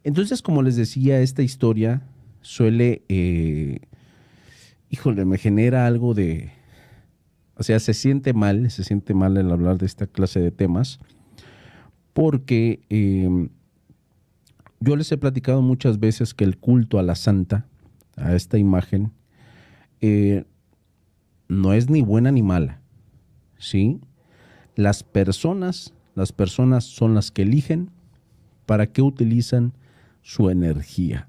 Entonces, como les decía, esta historia suele, me genera algo de, o sea, se siente mal el hablar de esta clase de temas, porque yo les he platicado muchas veces que el culto a la santa, a esta imagen, eh, no es ni buena ni mala, ¿sí? Las personas son las que eligen para qué utilizan su energía.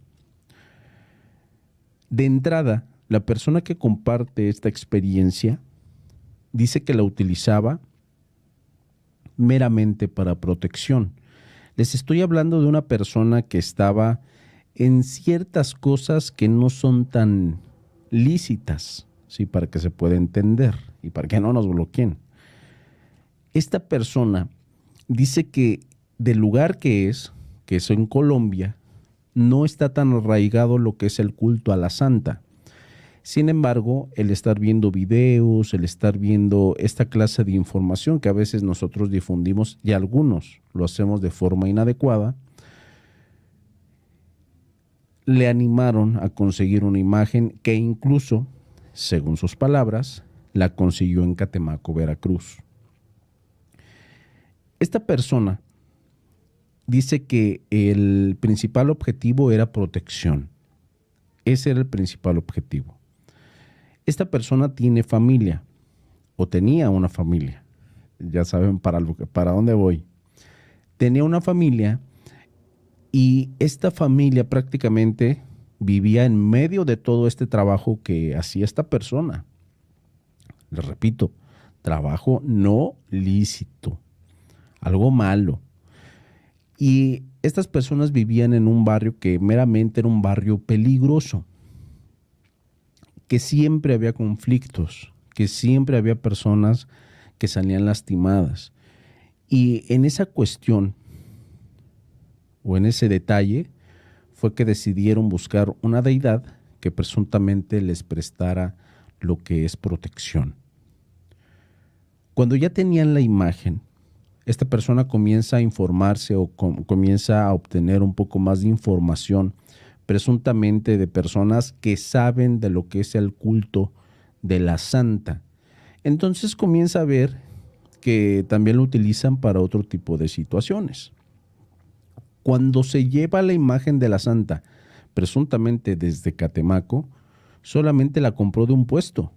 De entrada, la persona que comparte esta experiencia dice que la utilizaba meramente para protección. Les estoy hablando de una persona que estaba en ciertas cosas que no son tan lícitas, ¿sí? Para que se pueda entender y para que no nos bloqueen. Esta persona dice que del lugar que es en Colombia, no está tan arraigado lo que es el culto a la santa. Sin embargo, el estar viendo videos, el estar viendo esta clase de información que a veces nosotros difundimos y algunos lo hacemos de forma inadecuada, le animaron a conseguir una imagen que incluso, según sus palabras, la consiguió en Catemaco, Veracruz. Esta persona dice que el principal objetivo era protección. Ese era el principal objetivo. Esta persona tiene familia, o tenía una familia. Ya saben para dónde voy. Tenía una familia y esta familia prácticamente vivía en medio de todo este trabajo que hacía esta persona. Les repito, trabajo no lícito, algo malo. Y estas personas vivían en un barrio que meramente era un barrio peligroso, que siempre había conflictos, que siempre había personas que salían lastimadas. Y en esa cuestión, o en ese detalle, fue que decidieron buscar una deidad que presuntamente les prestara lo que es protección. Cuando ya tenían la imagen, esta persona comienza a informarse o comienza a obtener un poco más de información, presuntamente de personas que saben de lo que es el culto de la santa. Entonces comienza a ver que también lo utilizan para otro tipo de situaciones. Cuando se lleva la imagen de la santa, presuntamente desde Catemaco, solamente la compró de un puesto,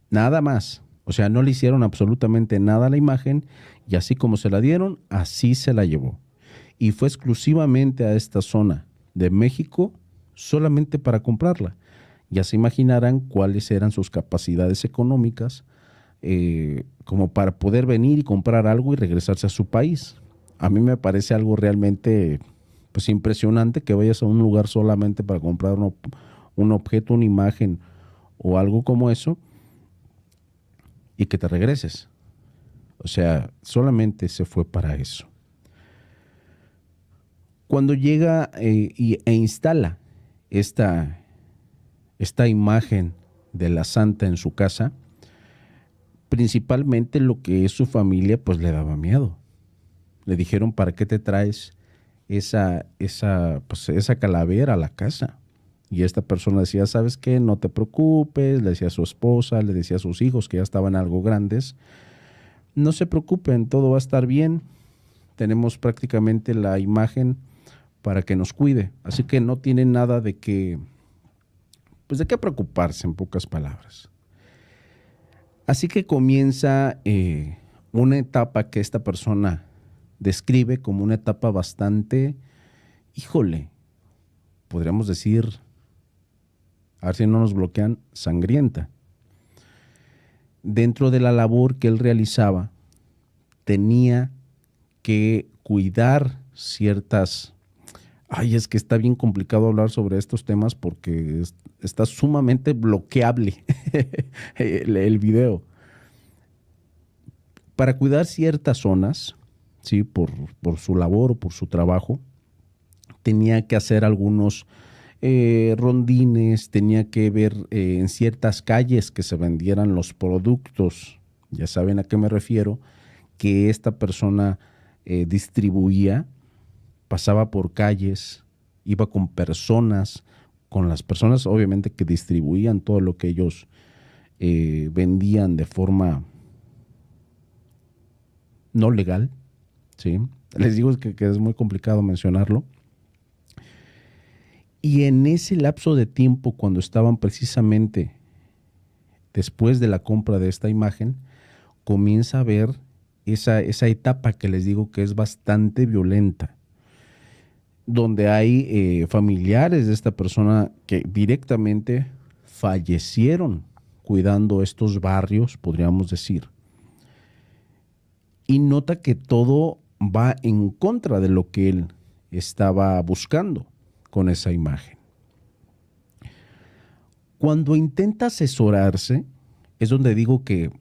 nada más. O sea, no le hicieron absolutamente nada a la imagen y así como se la dieron, así se la llevó. Y fue exclusivamente a esta zona de México solamente para comprarla. Ya se imaginarán cuáles eran sus capacidades económicas como para poder venir y comprar algo y regresarse a su país. A mí me parece algo realmente pues, impresionante que vayas a un lugar solamente para comprar un objeto, una imagen o algo como eso y que te regreses. O sea, solamente se fue para eso. Cuando llega e instala esta imagen de la santa en su casa, principalmente lo que es su familia, pues le daba miedo. Le dijeron, ¿para qué te traes esa calavera a la casa? Y esta persona decía, ¿sabes qué? No te preocupes, le decía a su esposa, le decía a sus hijos que ya estaban algo grandes, no se preocupen, todo va a estar bien, tenemos prácticamente la imagen para que nos cuide, así que no tienen nada de qué preocuparse, en pocas palabras. Así que comienza una etapa que esta persona describe como una etapa bastante, podríamos decir, a ver si no nos bloquean, sangrienta. Dentro de la labor que él realizaba, tenía que cuidar ciertas... es que está bien complicado hablar sobre estos temas porque está sumamente bloqueable el video. Para cuidar ciertas zonas, ¿sí? por su labor o por su trabajo, tenía que hacer algunos rondines, tenía que ver en ciertas calles que se vendieran los productos, ya saben a qué me refiero, que esta persona distribuía, pasaba por calles iba con personas, con las personas obviamente que distribuían todo lo que ellos vendían de forma no legal, ¿sí? Les digo que es muy complicado mencionarlo. Y en ese lapso de tiempo, cuando estaban precisamente después de la compra de esta imagen, comienza a ver esa etapa que les digo que es bastante violenta, donde hay familiares de esta persona que directamente fallecieron cuidando estos barrios, podríamos decir. Y nota que todo va en contra de lo que él estaba buscando con esa imagen. Cuando intenta asesorarse, es donde digo que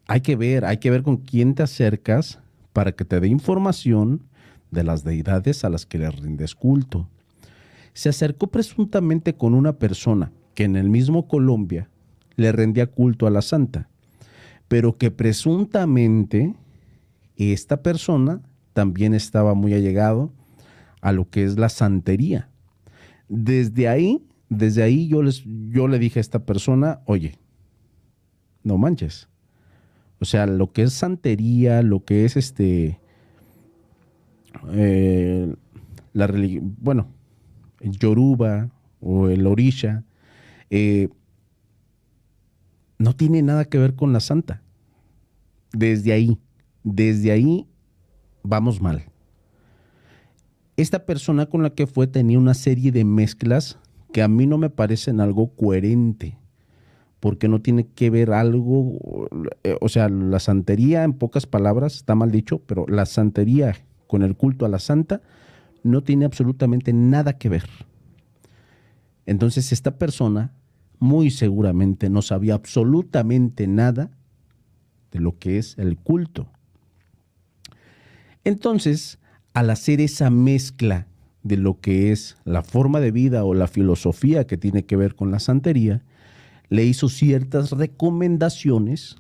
hay que ver con quién te acercas para que te dé información de las deidades a las que le rindes culto. Se acercó presuntamente con una persona que en el mismo Colombia le rendía culto a la santa, pero que presuntamente esta persona también estaba muy allegado a lo que es la santería. Desde ahí yo le dije a esta persona, oye, no manches. O sea, lo que es santería, lo que es la religión, bueno, el Yoruba o el Orisha, no tiene nada que ver con la santa. Desde ahí vamos mal. Esta persona con la que fue tenía una serie de mezclas que a mí no me parecen algo coherente, porque no tiene que ver algo, o sea, la santería, en pocas palabras, está mal dicho, pero la santería con el culto a la santa no tiene absolutamente nada que ver. Entonces esta persona muy seguramente no sabía absolutamente nada de lo que es el culto. Entonces, al hacer esa mezcla de lo que es la forma de vida o la filosofía que tiene que ver con la santería, le hizo ciertas recomendaciones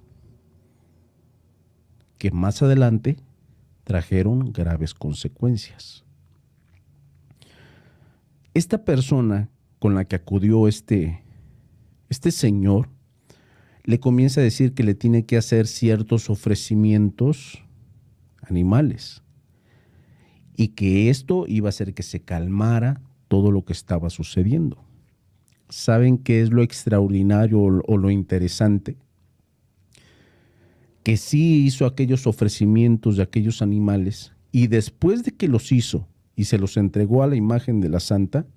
que más adelante trajeron graves consecuencias. Esta persona con la que acudió este señor le comienza a decir que le tiene que hacer ciertos ofrecimientos animales y que esto iba a hacer que se calmara todo lo que estaba sucediendo. ¿Saben qué es lo extraordinario o lo interesante? Que sí hizo aquellos ofrecimientos de aquellos animales y después de que los hizo y se los entregó a la imagen de la santa,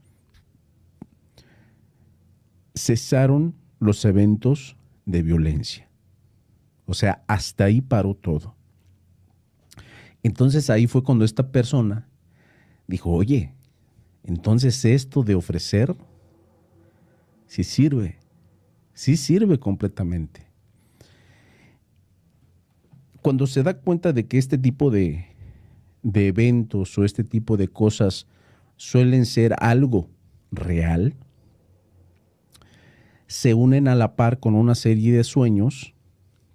cesaron los eventos de violencia. O sea, hasta ahí paró todo. Entonces ahí fue cuando esta persona dijo, oye, entonces esto de ofrecer sí sirve completamente. Cuando se da cuenta de que este tipo de eventos o este tipo de cosas suelen ser algo real, se unen a la par con una serie de sueños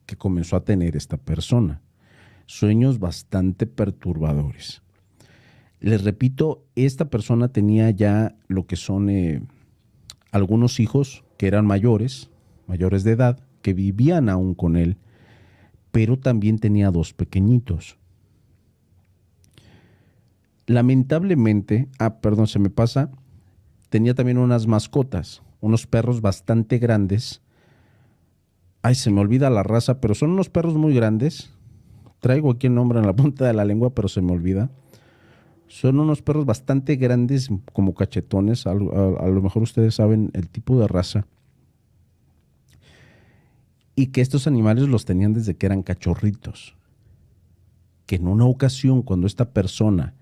que comenzó a tener esta persona. Sueños bastante perturbadores. Les repito, esta persona tenía ya lo que son algunos hijos que eran mayores de edad, que vivían aún con él, pero también tenía dos pequeñitos. Lamentablemente, se me pasa, tenía también unas mascotas, unos perros bastante grandes. Ay, se me olvida la raza, pero son unos perros muy grandes. Traigo aquí el nombre en la punta de la lengua, pero se me olvida. Son unos perros bastante grandes, como cachetones. A lo mejor ustedes saben el tipo de raza. Y que estos animales los tenían desde que eran cachorritos. Que en una ocasión, cuando esta persona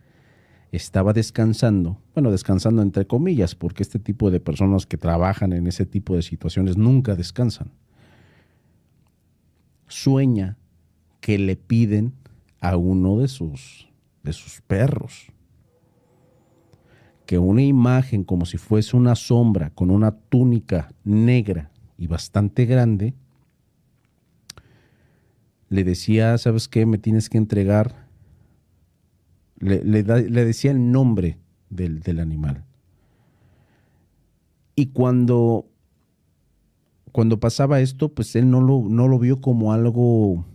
estaba descansando, bueno, descansando entre comillas, porque este tipo de personas que trabajan en ese tipo de situaciones nunca descansan, sueña que le piden a uno de sus perros que una imagen como si fuese una sombra con una túnica negra y bastante grande le decía, ¿sabes qué? Me tienes que entregar. Le decía el nombre del animal. Y cuando pasaba esto, pues él no lo vio como algo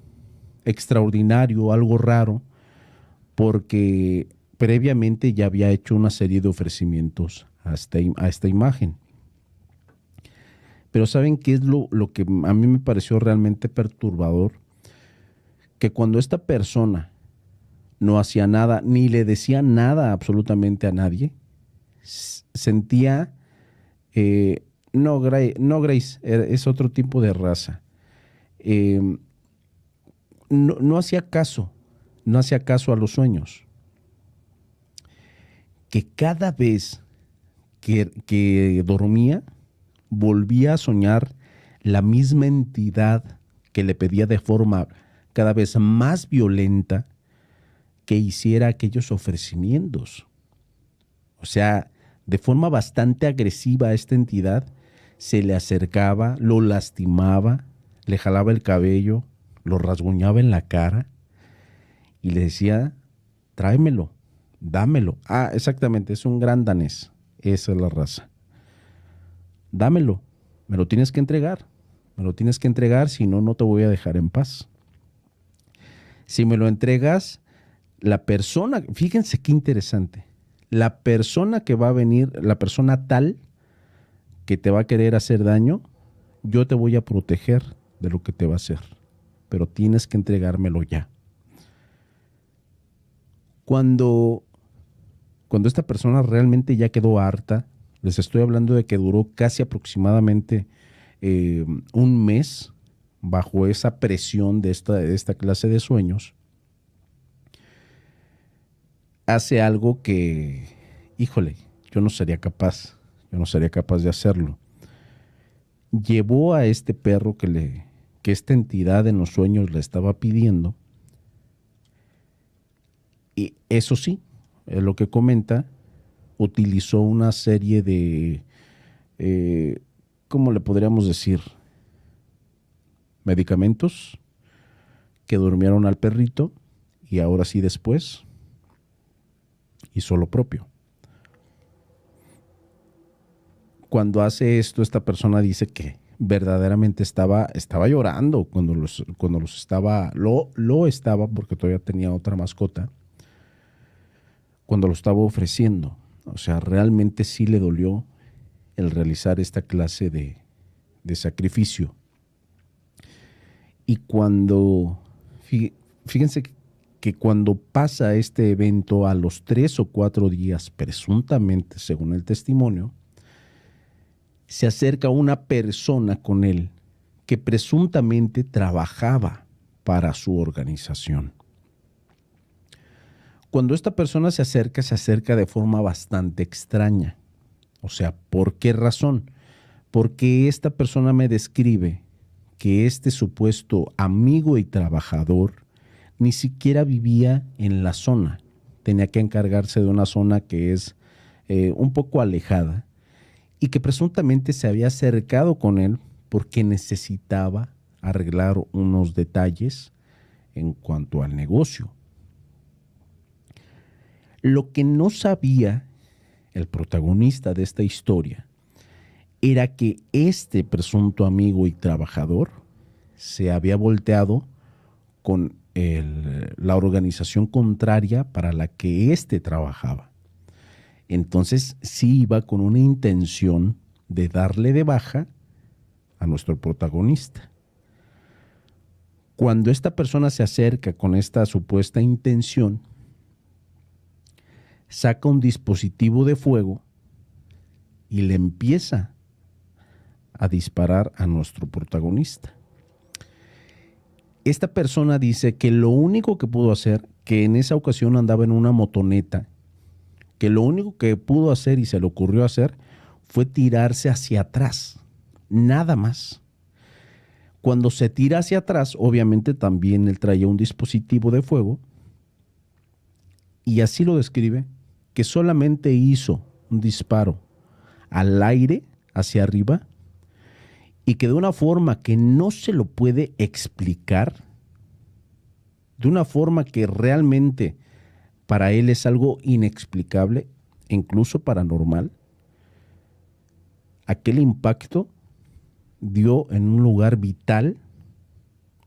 extraordinario, algo raro, porque previamente ya había hecho una serie de ofrecimientos a esta imagen. Pero ¿saben qué es lo que a mí me pareció realmente perturbador? Que cuando esta persona no hacía nada, ni le decía nada absolutamente a nadie, sentía, no Grace, es otro tipo de raza. Eh, no hacía caso, no hacía caso a los sueños. Que cada vez que dormía, volvía a soñar la misma entidad que le pedía de forma cada vez más violenta que hiciera aquellos ofrecimientos. O sea, de forma bastante agresiva a esta entidad, se le acercaba, lo lastimaba, le jalaba el cabello, lo rasguñaba en la cara y le decía, tráemelo, dámelo. Ah, exactamente, es un gran danés, esa es la raza. Dámelo, me lo tienes que entregar, si no, no te voy a dejar en paz. Si me lo entregas, la persona, fíjense qué interesante, la persona que va a venir, la persona tal que te va a querer hacer daño, yo te voy a proteger de lo que te va a hacer, pero tienes que entregármelo ya. Cuando esta persona realmente ya quedó harta, les estoy hablando de que duró casi aproximadamente un mes bajo esa presión de esta clase de sueños, hace algo que, híjole, yo no sería capaz de hacerlo. Llevó a este perro que esta entidad en los sueños le estaba pidiendo, y eso sí, lo que comenta, utilizó una serie de, ¿cómo le podríamos decir? Medicamentos que durmieron al perrito y ahora sí después hizo lo propio. Cuando hace esto, esta persona dice que verdaderamente estaba llorando cuando lo estaba, porque todavía tenía otra mascota, cuando lo estaba ofreciendo. O sea, realmente sí le dolió el realizar esta clase de sacrificio. Y fíjense que cuando pasa este evento, a los 3 o 4 días, presuntamente, según el testimonio, se acerca una persona con él que presuntamente trabajaba para su organización. Cuando esta persona se acerca de forma bastante extraña. O sea, ¿por qué razón? Porque esta persona me describe que este supuesto amigo y trabajador ni siquiera vivía en la zona. Tenía que encargarse de una zona que es un poco alejada y que presuntamente se había acercado con él porque necesitaba arreglar unos detalles en cuanto al negocio. Lo que no sabía el protagonista de esta historia era que este presunto amigo y trabajador se había volteado con la organización contraria para la que éste trabajaba. Entonces sí iba con una intención de darle de baja a nuestro protagonista. Cuando esta persona se acerca con esta supuesta intención, saca un dispositivo de fuego y le empieza a disparar a nuestro protagonista. Esta persona dice que lo único que pudo hacer, que en esa ocasión andaba en una motoneta, que lo único que pudo hacer y se le ocurrió hacer fue tirarse hacia atrás, nada más. Cuando se tira hacia atrás, obviamente también él traía un dispositivo de fuego y así lo describe, que solamente hizo un disparo al aire, hacia arriba, y que de una forma que no se lo puede explicar, de una forma que realmente para él es algo inexplicable, incluso paranormal, aquel impacto dio en un lugar vital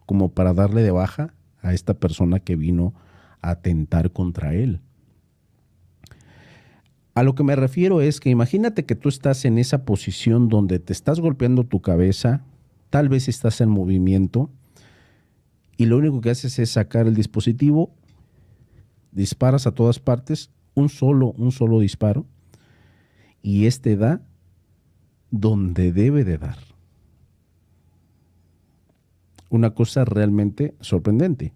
como para darle de baja a esta persona que vino a atentar contra él. A lo que me refiero es que imagínate que tú estás en esa posición donde te estás golpeando tu cabeza, tal vez estás en movimiento y lo único que haces es sacar el dispositivo, disparas a todas partes, un solo disparo, y este da donde debe de dar. Una cosa realmente sorprendente.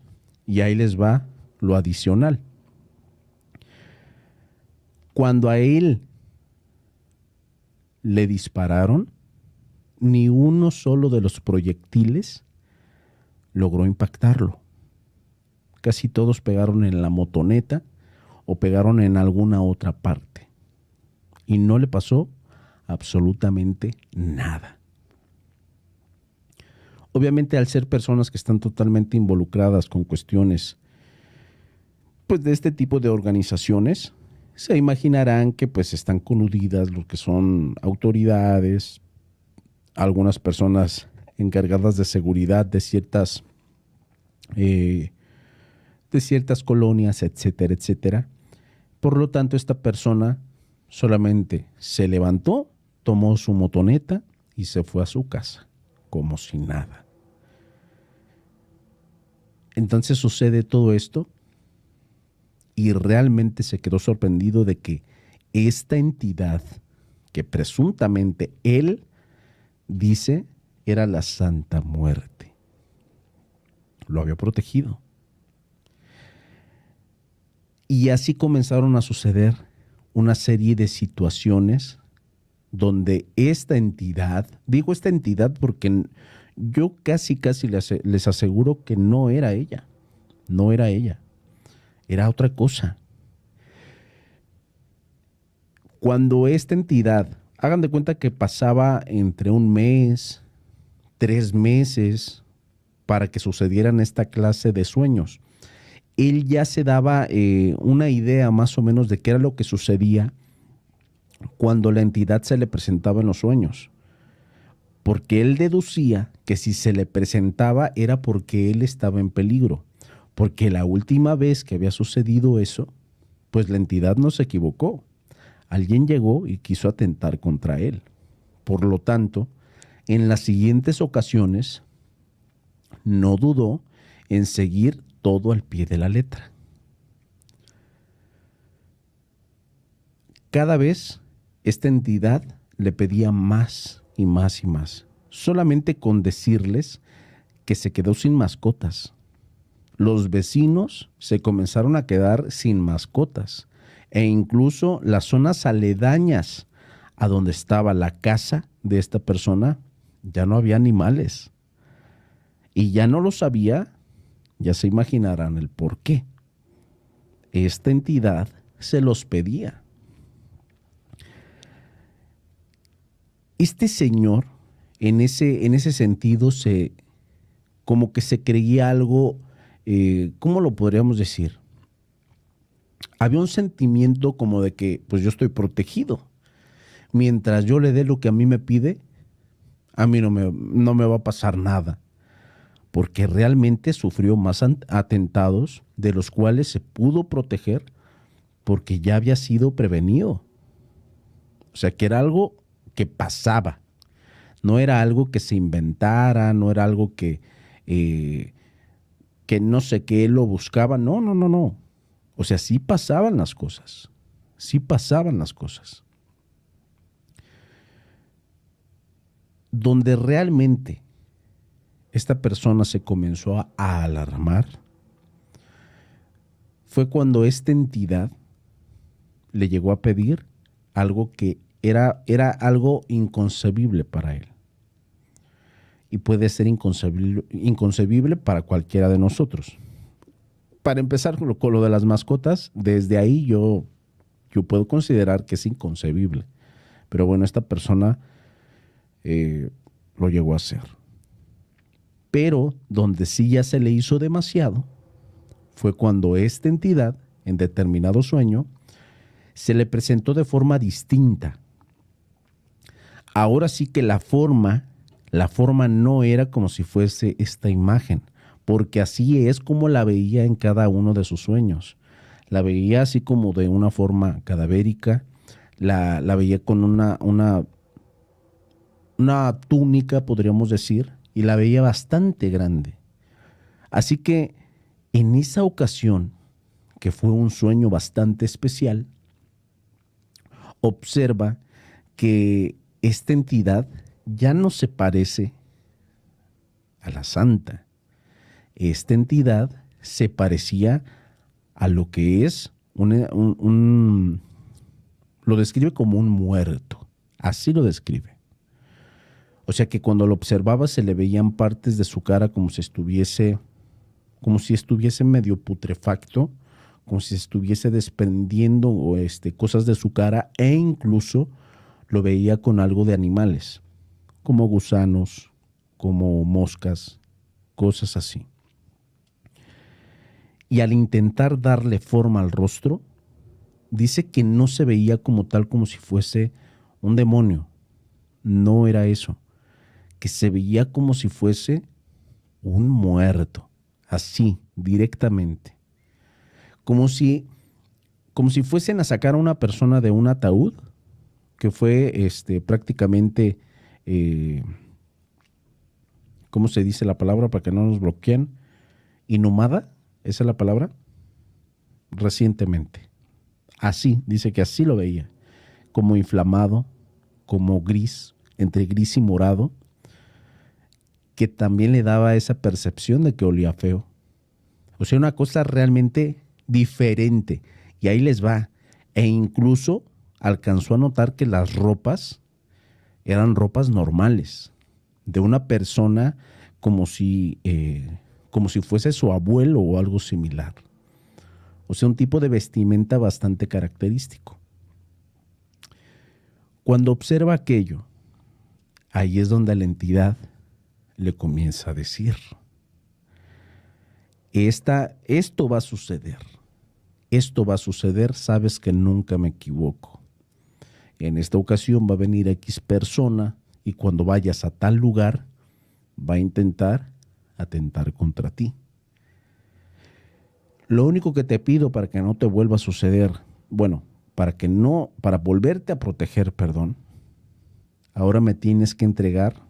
Y ahí les va lo adicional. Cuando a él le dispararon, ni uno solo de los proyectiles logró impactarlo. Casi todos pegaron en la motoneta o pegaron en alguna otra parte. Y no le pasó absolutamente nada. Obviamente, al ser personas que están totalmente involucradas con cuestiones pues, de este tipo de organizaciones, se imaginarán que pues están coludidas lo que son autoridades, algunas personas encargadas de seguridad de ciertas colonias, etcétera, etcétera. Por lo tanto, esta persona solamente se levantó, tomó su motoneta y se fue a su casa, como si nada. Entonces sucede todo esto y realmente se quedó sorprendido de que esta entidad, que presuntamente él dice era la Santa Muerte, lo había protegido. Y así comenzaron a suceder una serie de situaciones donde esta entidad, digo esta entidad porque yo casi les aseguro que no era ella, era otra cosa. Cuando esta entidad, hagan de cuenta que pasaba entre un mes, 3 meses, para que sucedieran esta clase de sueños, él ya se daba una idea más o menos de qué era lo que sucedía cuando la entidad se le presentaba en los sueños. Porque él deducía que si se le presentaba era porque él estaba en peligro. Porque la última vez que había sucedido eso, pues la entidad no se equivocó. Alguien llegó y quiso atentar contra él. Por lo tanto, en las siguientes ocasiones, no dudó en seguir todo al pie de la letra. Cada vez esta entidad le pedía más y más y más, solamente con decirles que se quedó sin mascotas. Los vecinos se comenzaron a quedar sin mascotas e incluso las zonas aledañas a donde estaba la casa de esta persona ya no había animales. Y ya no lo sabía, ya se imaginarán el por qué. Esta entidad se los pedía. Este señor, en ese sentido, como que se creía algo, ¿cómo lo podríamos decir? Había un sentimiento como de que, pues yo estoy protegido. Mientras yo le dé lo que a mí me pide, a mí no me va a pasar nada. Porque realmente sufrió más atentados de los cuales se pudo proteger porque ya había sido prevenido. O sea, que era algo que pasaba. No era algo que se inventara, no era algo que no sé, que él lo buscaba. No. O sea, sí pasaban las cosas. Sí pasaban las cosas. Donde realmente esta persona se comenzó a alarmar fue cuando esta entidad le llegó a pedir algo que era algo inconcebible para él. Y puede ser inconcebible para cualquiera de nosotros. Para empezar con lo de las mascotas, desde ahí yo puedo considerar que es inconcebible. Pero bueno, esta persona lo llegó a hacer. Pero donde sí ya se le hizo demasiado fue cuando esta entidad, en determinado sueño, se le presentó de forma distinta. ahora sí que la forma no era como si fuese esta imagen, porque así es como la veía en cada uno de sus sueños. La veía así como de una forma cadavérica, la veía con una túnica, podríamos decir, y la veía bastante grande. Así que en esa ocasión, que fue un sueño bastante especial, observa que esta entidad ya no se parece a la santa. Esta entidad se parecía a lo que es lo describe como un muerto. Así lo describe. O sea que cuando lo observaba se le veían partes de su cara como si estuviese medio putrefacto, como si estuviese desprendiendo cosas de su cara, e incluso lo veía con algo de animales, como gusanos, como moscas, cosas así. Y al intentar darle forma al rostro, dice que no se veía como tal, como si fuese un demonio. No era eso, que se veía como si fuese un muerto, así, directamente. Como si fuesen a sacar a una persona de un ataúd, que fue prácticamente, ¿cómo se dice la palabra para que no nos bloqueen? Inhumada, esa es la palabra, recientemente. Así, dice que así lo veía, como inflamado, como gris, entre gris y morado, que también le daba esa percepción de que olía feo. O sea, una cosa realmente diferente. Y ahí les va. E incluso alcanzó a notar que las ropas eran ropas normales, de una persona como si fuese su abuelo o algo similar. O sea, un tipo de vestimenta bastante característico. Cuando observa aquello, ahí es donde la entidad le comienza a decir: esto va a suceder. Esto va a suceder, sabes que nunca me equivoco. En esta ocasión va a venir X persona y cuando vayas a tal lugar va a intentar atentar contra ti. Lo único que te pido para que no te vuelva a suceder, para volverte a proteger, perdón, ahora me tienes que entregar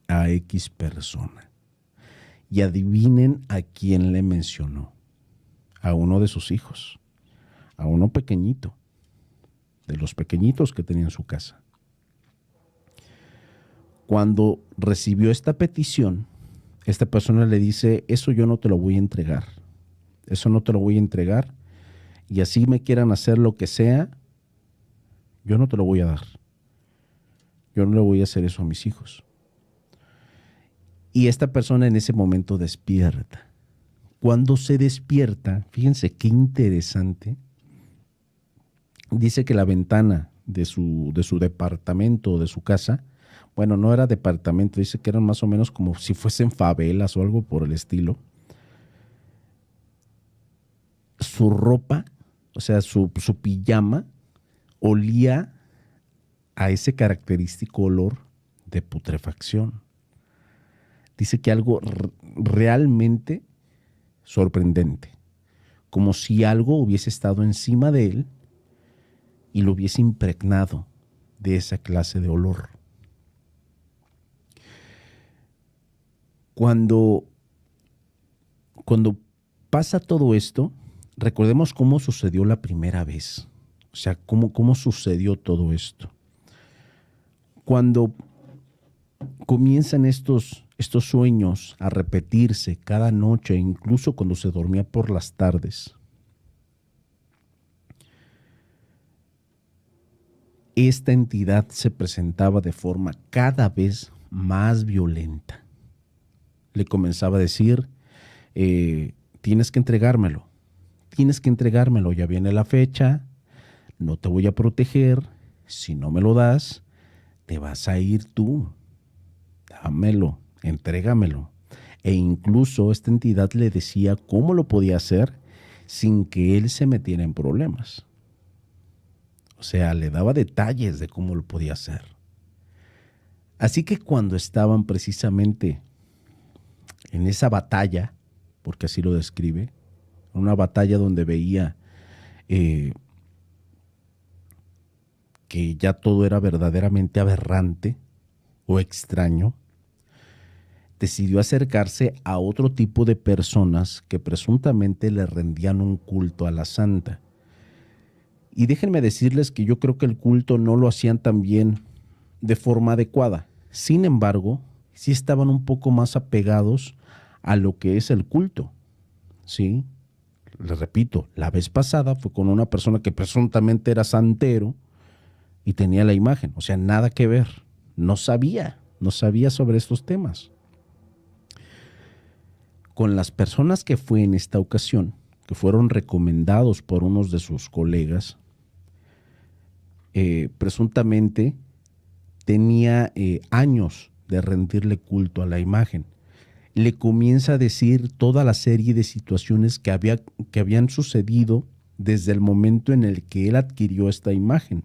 a X persona. Y adivinen a quién le mencionó. A uno de sus hijos, a uno pequeñito, de los pequeñitos que tenía en su casa. Cuando recibió esta petición, esta persona le dice: eso yo no te lo voy a entregar, eso no te lo voy a entregar, y así me quieran hacer lo que sea, yo no te lo voy a dar. Yo no le voy a hacer eso a mis hijos. Y esta persona en ese momento despierta. Cuando se despierta, fíjense qué interesante, dice que la ventana de su departamento, de su casa, bueno, no era departamento, dice que eran más o menos como si fuesen favelas o algo por el estilo. Su ropa, o sea, su pijama, olía a ese característico olor de putrefacción. Dice que algo realmente sorprendente, como si algo hubiese estado encima de él y lo hubiese impregnado de esa clase de olor. Cuando pasa todo esto, recordemos cómo sucedió la primera vez, o sea, cómo sucedió todo esto. Cuando comienzan estos sueños a repetirse cada noche, incluso cuando se dormía por las tardes, esta entidad se presentaba de forma cada vez más violenta. Le comenzaba a decir: tienes que entregármelo, ya viene la fecha, no te voy a proteger, si no me lo das, te vas a ir tú, dámelo, entrégamelo. E incluso esta entidad le decía cómo lo podía hacer sin que él se metiera en problemas. O sea, le daba detalles de cómo lo podía hacer. Así que cuando estaban precisamente en esa batalla, porque así lo describe, una batalla donde veía que ya todo era verdaderamente aberrante o extraño, decidió acercarse a otro tipo de personas que presuntamente le rendían un culto a la santa. Y déjenme decirles que yo creo que el culto no lo hacían también de forma adecuada. Sin embargo, sí estaban un poco más apegados a lo que es el culto. ¿Sí? Les repito, la vez pasada fue con una persona que presuntamente era santero y tenía la imagen. O sea, nada que ver. No sabía sobre estos temas. Con las personas que fue en esta ocasión, que fueron recomendados por unos de sus colegas, presuntamente tenía años de rendirle culto a la imagen. Le comienza a decir toda la serie de situaciones que habían sucedido desde el momento en el que él adquirió esta imagen.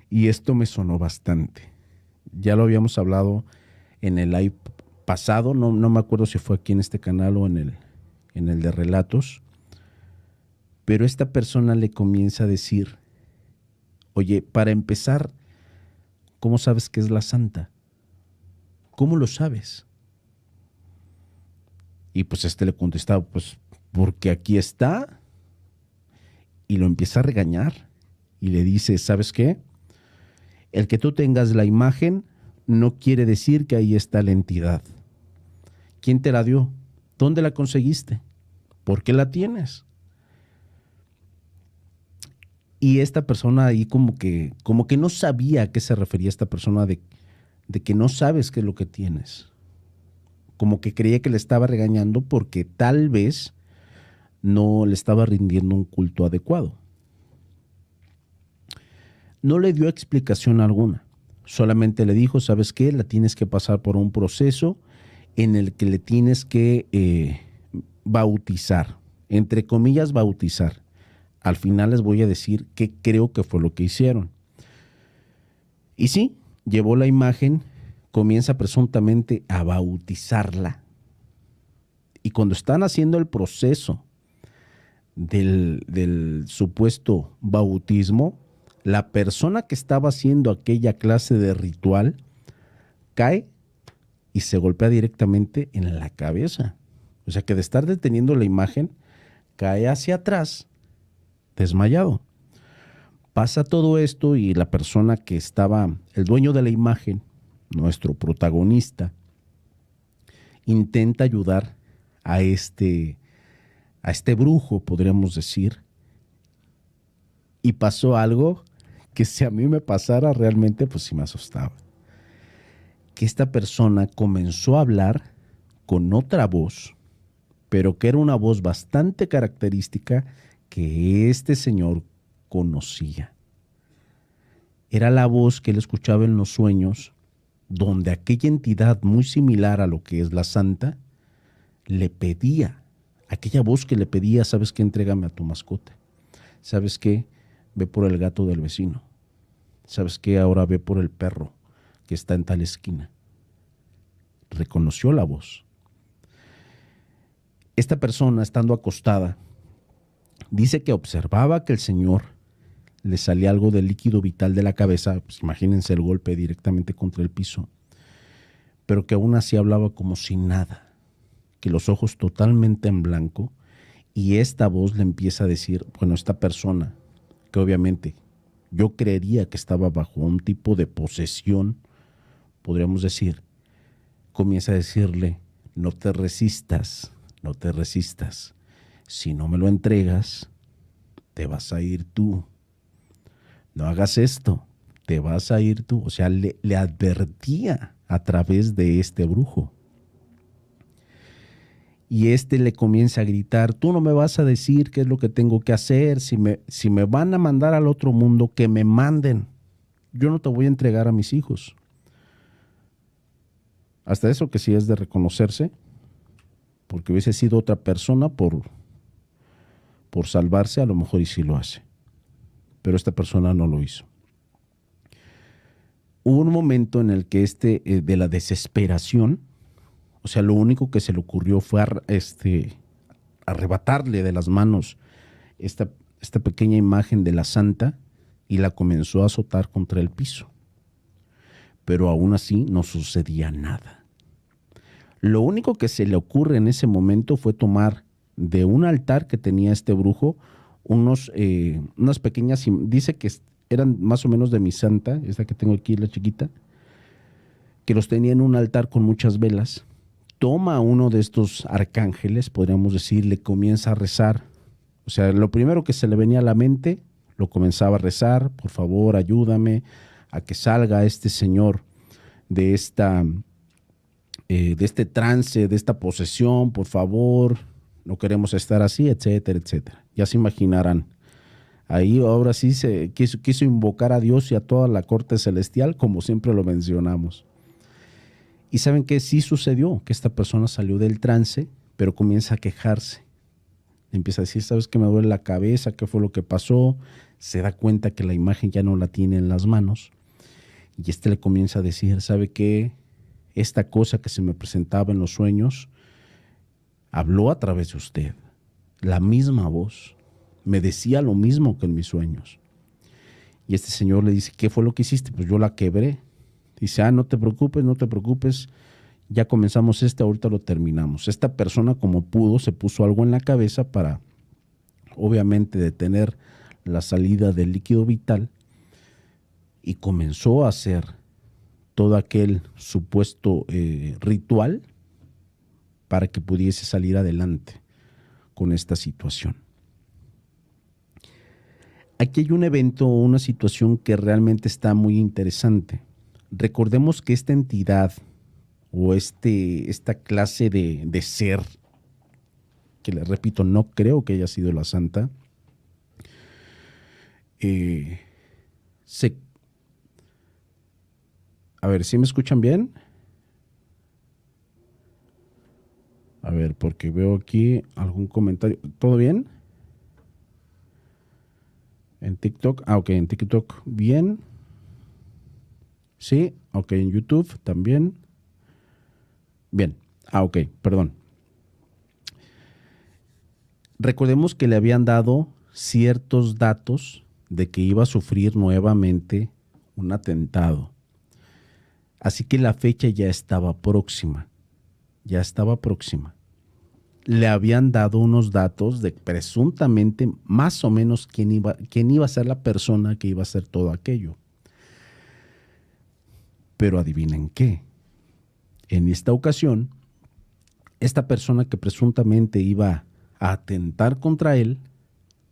Y esto me sonó bastante. Ya lo habíamos hablado en el live pasado, no me acuerdo si fue aquí en este canal o en el de relatos, pero esta persona le comienza a decir, oye, para empezar, ¿cómo sabes que es la santa? ¿Cómo lo sabes? Y pues le contestaba, pues porque aquí está, y lo empieza a regañar y le dice, ¿sabes qué? El que tú tengas la imagen no quiere decir que ahí está la entidad. ¿Quién te la dio? ¿Dónde la conseguiste? ¿Por qué la tienes? Y esta persona ahí como que no sabía a qué se refería esta persona de que no sabes qué es lo que tienes. Como que creía que le estaba regañando porque tal vez no le estaba rindiendo un culto adecuado. No le dio explicación alguna. Solamente le dijo, ¿sabes qué? La tienes que pasar por un proceso en el que le tienes que bautizar. Entre comillas, bautizar. Al final les voy a decir qué creo que fue lo que hicieron. Y sí, llevó la imagen, comienza presuntamente a bautizarla. Y cuando están haciendo el proceso del supuesto bautismo, la persona que estaba haciendo aquella clase de ritual cae y se golpea directamente en la cabeza. O sea que de estar deteniendo la imagen, cae hacia atrás, desmayado. Pasa todo esto y la persona que estaba, el dueño de la imagen, nuestro protagonista, intenta ayudar a este brujo, podríamos decir. Y pasó algo que si a mí me pasara realmente, pues sí me asustaba. Que esta persona comenzó a hablar con otra voz, pero que era una voz bastante característica que este señor conocía. Era la voz que él escuchaba en los sueños, donde aquella entidad muy similar a lo que es la santa, le pedía, aquella voz que le pedía, ¿sabes qué? Entrégame a tu mascota. ¿Sabes qué? Ve por el gato del vecino. ¿Sabes qué? Ahora ve por el perro que está en tal esquina. Reconoció la voz. Esta persona, estando acostada, dice que observaba que el señor le salía algo de líquido vital de la cabeza, pues imagínense el golpe directamente contra el piso, pero que aún así hablaba como si nada, que los ojos totalmente en blanco, y esta voz le empieza a decir, bueno, esta persona, que obviamente yo creería que estaba bajo un tipo de posesión, podríamos decir, comienza a decirle, no te resistas, no te resistas, si no me lo entregas, te vas a ir tú. No hagas esto, te vas a ir tú. O sea, le advertía a través de este brujo. Y le comienza a gritar, tú no me vas a decir qué es lo que tengo que hacer, si me van a mandar al otro mundo, que me manden. Yo no te voy a entregar a mis hijos. Hasta eso que sí es de reconocerse, porque hubiese sido otra persona por salvarse, a lo mejor y sí lo hace. pero esta persona no lo hizo. Hubo un momento en el que de la desesperación, o sea, lo único que se le ocurrió fue arrebatarle de las manos esta pequeña imagen de la santa y la comenzó a azotar contra el piso. Pero aún así no sucedía nada. Lo único que se le ocurre en ese momento fue tomar de un altar que tenía este brujo unas pequeñas, dice que eran más o menos de mi santa, esta que tengo aquí, la chiquita, que los tenía en un altar con muchas velas. Toma uno de estos arcángeles, podríamos decir, le comienza a rezar. O sea, lo primero que se le venía a la mente, lo comenzaba a rezar: por favor, ayúdame a que salga este señor de este trance, de esta posesión, por favor, no queremos estar así, etcétera, etcétera. Ya se imaginarán. Ahí ahora sí se quiso invocar a Dios y a toda la corte celestial, como siempre lo mencionamos. Y ¿saben qué? Sí sucedió, que esta persona salió del trance, pero comienza a quejarse. Empieza a decir: ¿sabes qué? Me duele la cabeza, ¿qué fue lo que pasó? Se da cuenta que la imagen ya no la tiene en las manos. Y le comienza a decir: ¿sabe qué? Esta cosa que se me presentaba en los sueños habló a través de usted. La misma voz me decía lo mismo que en mis sueños. Y este señor le dice: ¿qué fue lo que hiciste? Pues yo la quebré. Dice: no te preocupes, no te preocupes. Ya comenzamos ahorita lo terminamos. Esta persona, como pudo, se puso algo en la cabeza para, obviamente, detener la salida del líquido vital y comenzó a hacer todo aquel supuesto ritual para que pudiese salir adelante con esta situación. Aquí hay un evento o una situación que realmente está muy interesante. Recordemos que esta entidad o esta clase de ser, que les repito, no creo que haya sido la santa, a ver, ¿sí me escuchan bien? A ver, porque veo aquí algún comentario. ¿Todo bien? En TikTok, ok, en TikTok bien. Sí, ok, en YouTube también. Bien, ok, perdón. Recordemos que le habían dado ciertos datos de que iba a sufrir nuevamente un atentado. Así que la fecha ya estaba próxima. Ya estaba próxima. Le habían dado unos datos de presuntamente más o menos quién iba a ser la persona que iba a hacer todo aquello. Pero adivinen qué. En esta ocasión, esta persona que presuntamente iba a atentar contra él,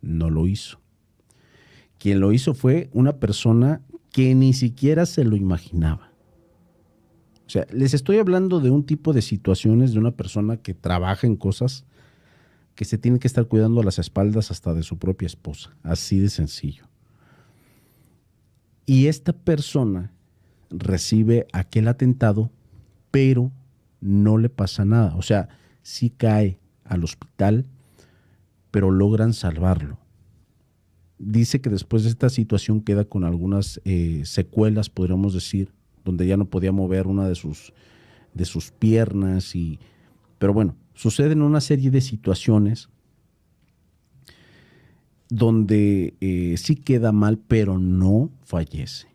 no lo hizo. Quien lo hizo fue una persona que ni siquiera se lo imaginaba. O sea, les estoy hablando de un tipo de situaciones de una persona que trabaja en cosas que se tiene que estar cuidando a las espaldas hasta de su propia esposa. Así de sencillo. Y esta persona recibe aquel atentado, pero no le pasa nada. O sea, sí cae al hospital, pero logran salvarlo. Dice que después de esta situación queda con algunas secuelas, podríamos decir, donde ya no podía mover una de sus piernas. Pero bueno, suceden una serie de situaciones donde sí queda mal, pero no fallece.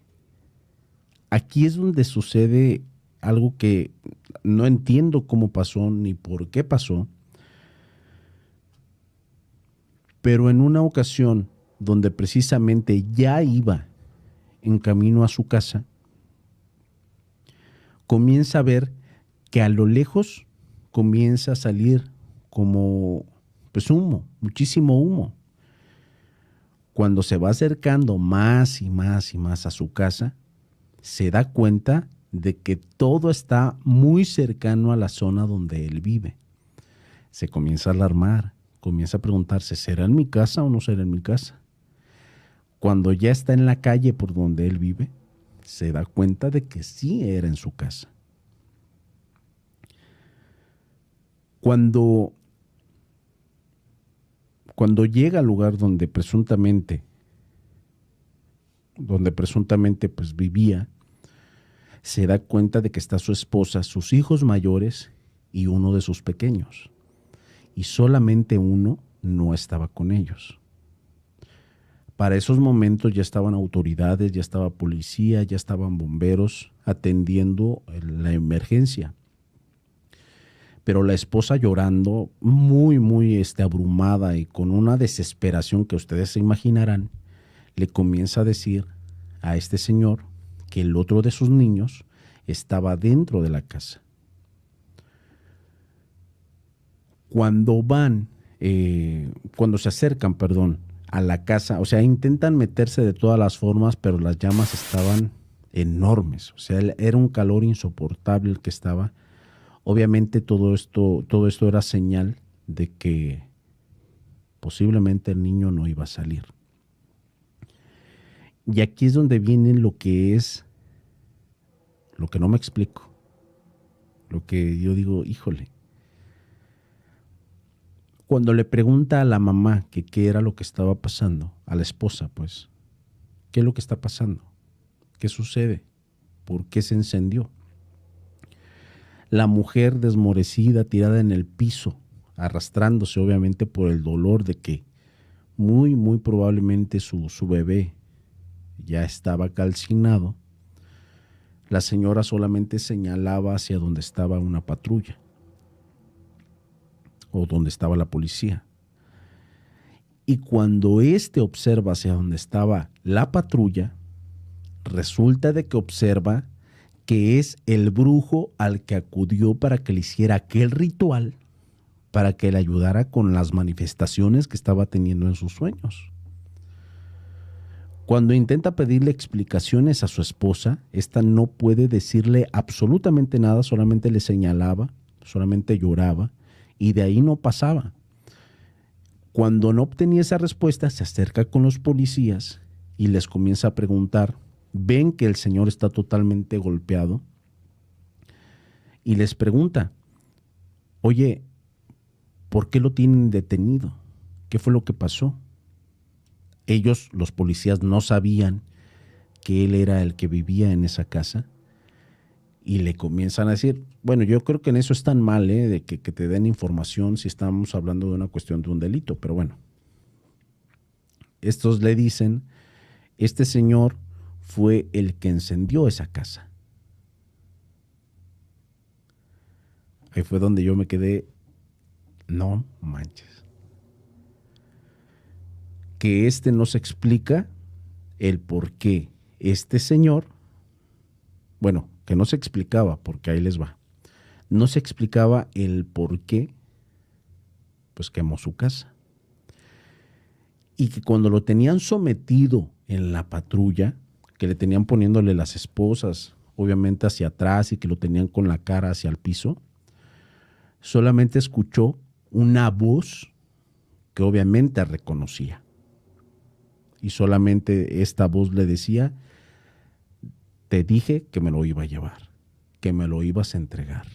Aquí es donde sucede algo que no entiendo cómo pasó ni por qué pasó, pero en una ocasión donde precisamente ya iba en camino a su casa, comienza a ver que a lo lejos comienza a salir como pues humo, muchísimo humo. Cuando se va acercando más y más y más a su casa, se da cuenta de que todo está muy cercano a la zona donde él vive. Se comienza a alarmar, comienza a preguntarse: ¿será en mi casa o no será en mi casa? Cuando ya está en la calle por donde él vive, se da cuenta de que sí era en su casa. Cuando llega al lugar donde presuntamente donde presuntamente pues vivía, se da cuenta de que está su esposa, sus hijos mayores y uno de sus pequeños. Y solamente uno no estaba con ellos. Para esos momentos ya estaban autoridades, ya estaba policía, ya estaban bomberos atendiendo la emergencia. Pero la esposa llorando, muy, muy abrumada y con una desesperación que ustedes se imaginarán, le comienza a decir a este señor que el otro de sus niños estaba dentro de la casa. Cuando cuando se acercan, a la casa, o sea, intentan meterse de todas las formas, pero las llamas estaban enormes, o sea, era un calor insoportable el que estaba. Obviamente todo esto era señal de que posiblemente el niño no iba a salir. Y aquí es donde viene lo que no me explico, lo que yo digo, híjole. Cuando le pregunta a la mamá que qué era lo que estaba pasando, a la esposa, pues, ¿qué es lo que está pasando? ¿Qué sucede? ¿Por qué se encendió? La mujer desmorecida, tirada en el piso, arrastrándose obviamente por el dolor de que muy, muy probablemente su bebé ya estaba calcinado. La señora solamente señalaba hacia donde estaba una patrulla o donde estaba la policía. Y cuando observa hacia donde estaba la patrulla, resulta de que observa que es el brujo al que acudió para que le hiciera aquel ritual, para que le ayudara con las manifestaciones que estaba teniendo en sus sueños. Cuando intenta pedirle explicaciones a su esposa, esta no puede decirle absolutamente nada, solamente le señalaba, solamente lloraba, y de ahí no pasaba. Cuando no obtenía esa respuesta, se acerca con los policías y les comienza a preguntar. Ven que el señor está totalmente golpeado y les pregunta, oye, ¿por qué lo tienen detenido? ¿Qué fue lo que pasó? Ellos, los policías, no sabían que él era el que vivía en esa casa y le comienzan a decir, bueno, yo creo que en eso están mal, de que te den información si estamos hablando de una cuestión de un delito, pero bueno. Estos le dicen, este señor fue el que encendió esa casa. Ahí fue donde yo me quedé, no manches. Que no se explica el por qué este señor, bueno, que no se explicaba, porque ahí les va, no se explicaba el por qué, pues quemó su casa. Y que cuando lo tenían sometido en la patrulla, que le tenían poniéndole las esposas, obviamente hacia atrás y que lo tenían con la cara hacia el piso, solamente escuchó una voz que obviamente reconocía. Y solamente esta voz le decía, te dije que me lo iba a llevar, que me lo ibas a entregar.